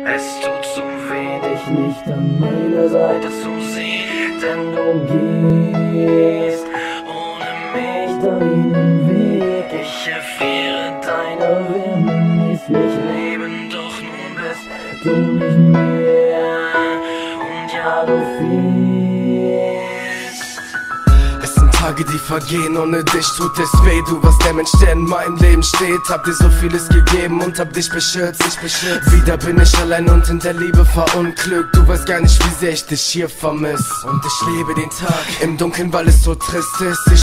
Es tut so weh, dich nicht an meiner Seite zu sehen, denn du gehst ohne mich deinen Weg. Ich erfriere deine Wärme, ließ mich leben, doch nun bist du nicht mehr. Und ja, du fehlst. Es sind Tage, die vergehen, ohne dich tut es weh. Du warst der Mensch, der in meinem Leben steht. Hab dir so vieles gegeben und hab dich beschützt. Wieder bin ich allein und in der Liebe verunglückt. Du weißt gar nicht, wie sehr ich dich hier vermiss. Und ich lebe den Tag im Dunkeln, weil es so trist ist.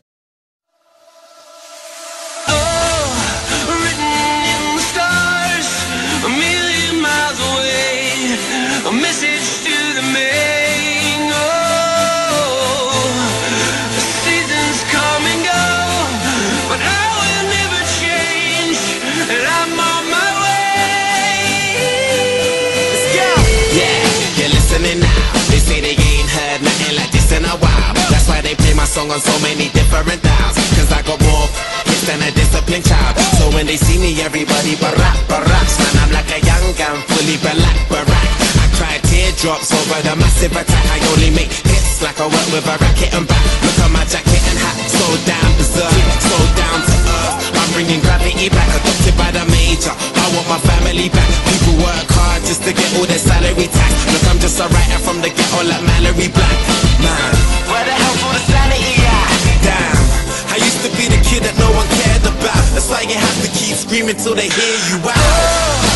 They say they ain't heard nothing like this in a while. That's why they play my song on so many different dials. Cause I got more hits than a disciplined child. So when they see me, everybody baracks. Man, I'm like a young gun, fully barack. I cry teardrops over the massive attack. I only make hits like I work with a racket and back. Look at my jacket and hat, so down berserk, so down to earth. I'm bringing gravity back, adopted by the major. I want my family back. People work hard just to get all their salary tax. Look, I'm just a writer from the ghetto like Mallory Black. Man, Where the hell's all the sanity at? damn, I used to be the kid that no one cared about. That's why you have to keep screaming till they hear you out.